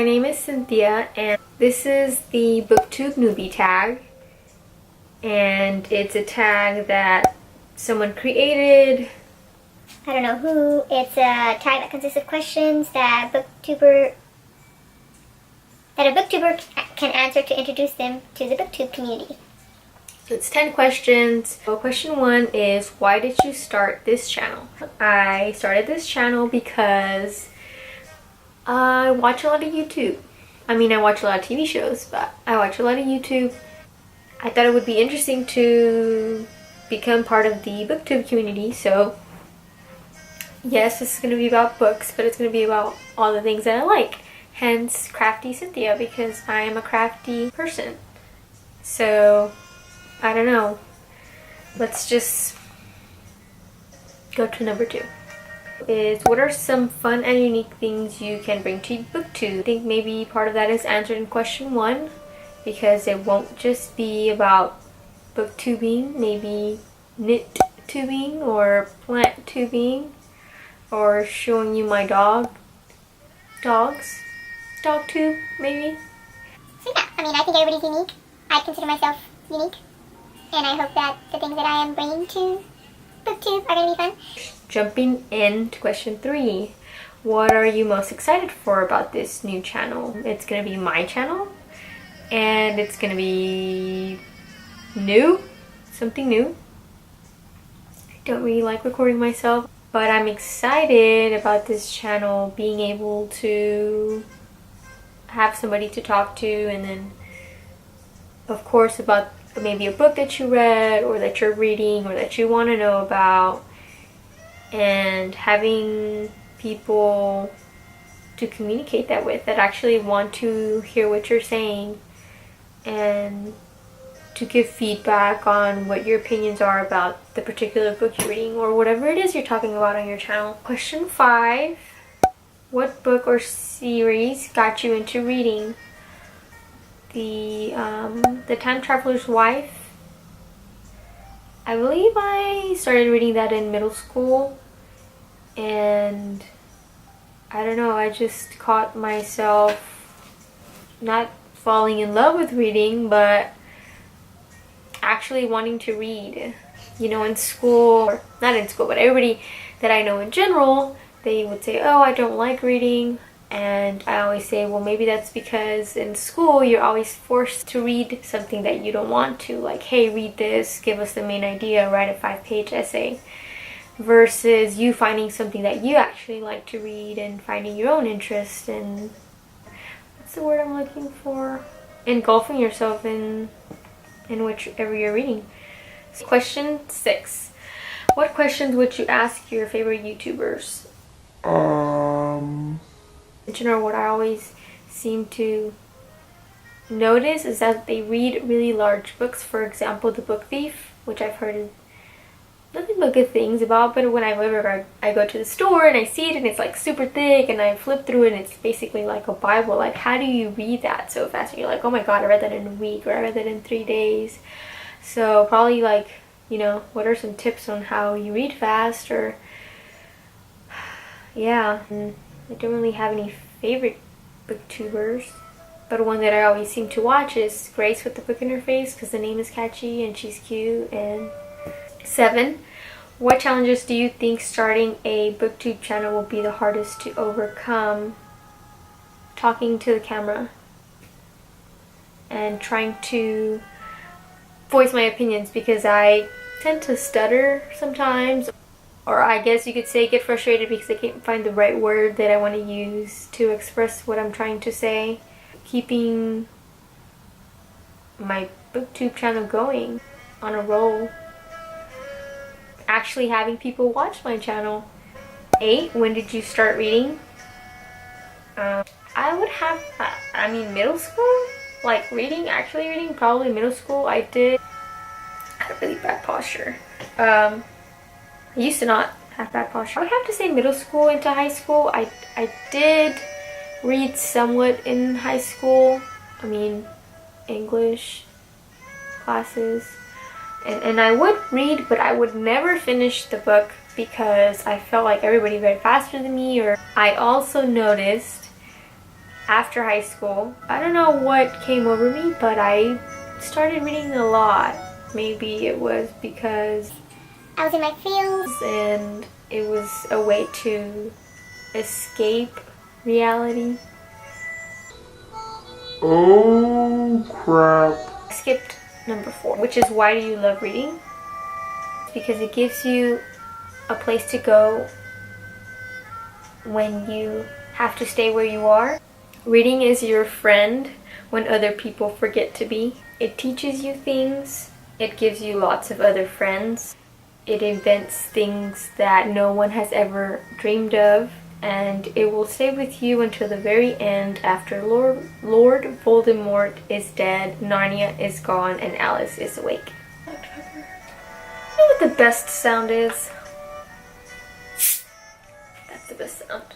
my name is Cynthia and this is the BookTube Newbie Tag, and it's a tag that someone created. I don't know who. It's a tag that consists of questions that a booktuber can answer to introduce them to the booktube community. So it's 10 questions. So question 1 is, why did you start this channel? I started this channel because I watch a lot of YouTube. I mean, I watch a lot of TV shows, but I watch a lot of YouTube. I thought it would be interesting to become part of the booktube community, so yes, this is going to be about books, but it's going to be about all the things that I like. Hence, CraftyXCynthia, because I am a crafty person. So, I don't know. Let's just go to number 2. Is, what are some fun and unique things you can bring to booktube? I think maybe part of that is answered in question 1, because it won't just be about booktubing, maybe knit tubing or plant tubing, or showing you my dog tube maybe. So yeah, I mean, I think everybody's unique. I consider myself unique, and I hope that the things that I am bringing to booktube are going to be fun. Jumping into question 3, what are you most excited for about this new channel? It's going to be my channel, and it's going to be new, something new. I don't really like recording myself, but I'm excited about this channel being able to have somebody to talk to, and then of course about maybe a book that you read or that you're reading or that you want to know about, and having people to communicate that with that actually want to hear what you're saying and to give feedback on what your opinions are about the particular book you're reading or whatever it is you're talking about on your channel. Question 5, what book or series got you into reading? The Time Traveler's Wife. I believe I started reading that in middle school, and I don't know, I just caught myself not falling in love with reading, but actually wanting to read. You know, in school, or not in school, but everybody that I know in general, they would say, oh, I don't like reading. And I always say, well, maybe that's because in school you're always forced to read something that you don't want to. Like, hey, read this, give us the main idea, write a 5-page essay. Versus you finding something that you actually like to read and finding your own interest in, what's the word I'm looking for? Engulfing yourself in whichever you're reading. So question 6. What questions would you ask your favorite YouTubers? In general, what I always seem to notice is that they read really large books. For example, The Book Thief, which I've heard nothing but good things about, but whenever I go to the store and I see it and it's like super thick and I flip through it and it's basically like a Bible, like how do you read that so fast? And you're like, oh my god, I read that in a week, or I read that in 3 days. So probably, like, you know, what are some tips on how you read fast? Or yeah, I don't really have any favorite booktubers, but one that I always seem to watch is Grace with the book in her face, because the name is catchy and she's cute. And 7, what challenges do you think starting a booktube channel will be the hardest to overcome? Talking to the camera and trying to voice my opinions, because I tend to stutter sometimes, or I guess you could say get frustrated because I can't find the right word that I want to use to express what I'm trying to say. Keeping my booktube channel going on a roll. Actually having people watch my channel. 8, when did you start reading? I would have, I mean, middle school? Like actually reading, probably middle school. I had really bad posture. I used to not have bad posture. I would have to say middle school into high school. I did read somewhat in high school. I mean, English classes. And I would read, but I would never finish the book because I felt like everybody read faster than me. Or I also noticed after high school. I don't know what came over me, but I started reading a lot. Maybe it was because I was in my feels and it was a way to escape reality. Oh crap. I skipped number 4, which is why do you love reading? Because it gives you a place to go when you have to stay where you are. Reading is your friend when other people forget to be. It teaches you things. It gives you lots of other friends. It invents things that no one has ever dreamed of. And it will stay with you until the very end after Lord Voldemort is dead, Narnia is gone, and Alice is awake. You know what the best sound is? That's the best sound.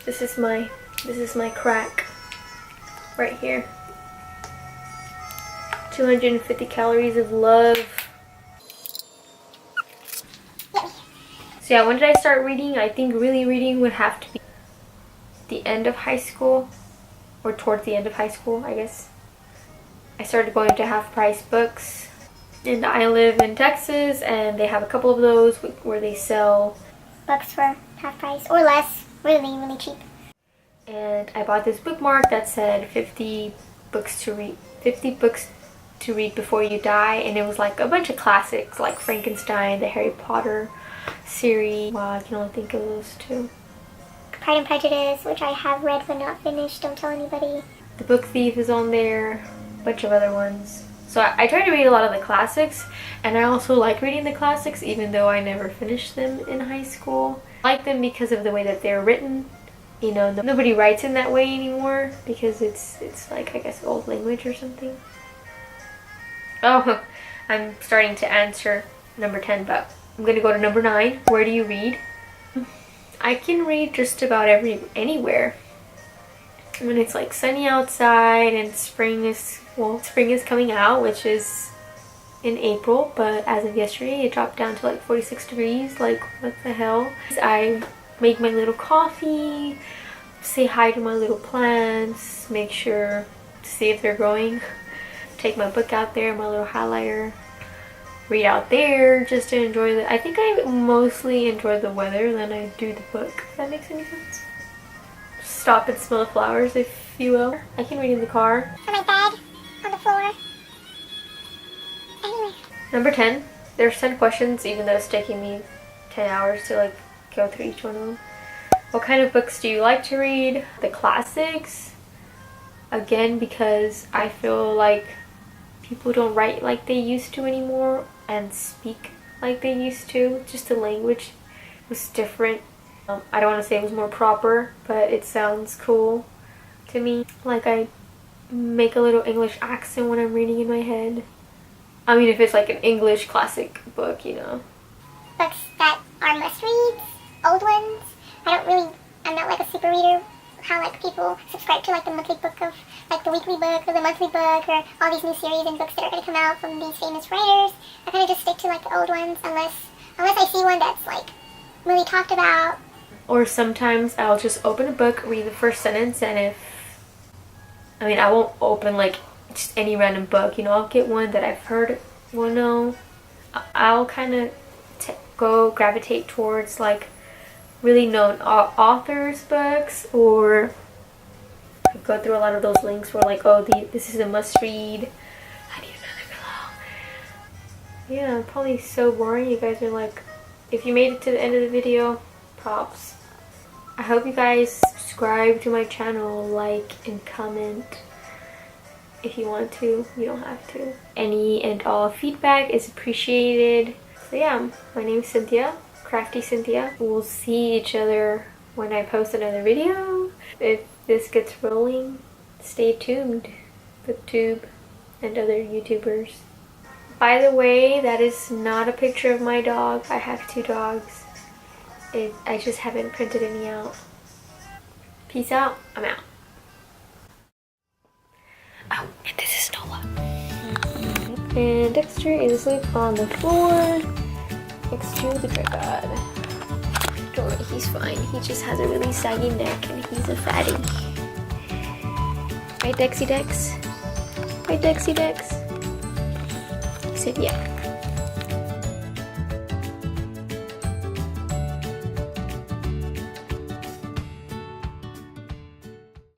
This is my crack right here. 250 calories of love. So yeah, when did I start reading? I think really reading would have to be the end of high school, or towards the end of high school, I guess. I started going to half-price books, and I live in Texas, and they have a couple of those where they sell books for half price or less, really cheap. And I bought this bookmark that said 50 books to read before you die, and it was like a bunch of classics like Frankenstein, the Harry Potter series. Wow, I can only think of those two. Pride and Prejudice, which I have read but not finished, don't tell anybody. The Book Thief is on there, a bunch of other ones. So I try to read a lot of the classics, and I also like reading the classics even though I never finished them in high school. I like them because of the way that they're written. You know, nobody writes in that way anymore because it's like, I guess, old language or something. Oh, I'm starting to answer number 10, but I'm gonna go to number 9. Where do you read? I can read just about anywhere. When it's like sunny outside and spring is coming out, which is in April, but as of yesterday it dropped down to like 46 degrees. Like, what the hell? I make my little coffee, say hi to my little plants, make sure to see if they're growing, take my book out there, my little highlighter, read out there just to enjoy I think I mostly enjoy the weather than I do the book, if that makes any sense. Stop and smell the flowers, if you will. I can read in the car. On my bed, on the floor, anywhere. Number 10. There's 10 questions, even though it's taking me 10 hours to like go through each one of them. What kind of books do you like to read? The classics. Again, because I feel like people don't write like they used to anymore and speak like they used to. Just the language was different. I don't want to say it was more proper, but it sounds cool to me. Like, I make a little English accent when I'm reading in my head. I mean, if it's like an English classic book, you know. Books that are must-reads, old ones. I'm not like a super reader. How like people subscribe to like the monthly book of, like the weekly book or the monthly book or all these new series and books that are going to come out from these famous writers. I kind of just stick to like the old ones unless I see one that's like really talked about. Or sometimes I'll just open a book, read the first sentence, and I won't open like just any random book, you know. I'll get one that I've heard, I'll kind of gravitate towards like really known authors' books, or go through a lot of those links where like, oh, this is a must-read. I need another pillow. Yeah, I'm probably so boring. You guys are like, if you made it to the end of the video, props. I hope you guys subscribe to my channel, like and comment if you want to. You don't have to. Any and all feedback is appreciated. So yeah, my name is Cynthia, CraftyXCynthia. We'll see each other when I post another video. If this gets rolling, stay tuned. BookTube and other YouTubers. By the way, that is not a picture of my dog. I have 2 dogs. I just haven't printed any out. Peace out. I'm out. Oh, and this is Nola. And Dexter is asleep on the floor next to the tripod. Don't worry, he's fine. He just has a really saggy neck and he's a fatty. Right, Dexy Dex? Right, Dexy Dex? He said yeah.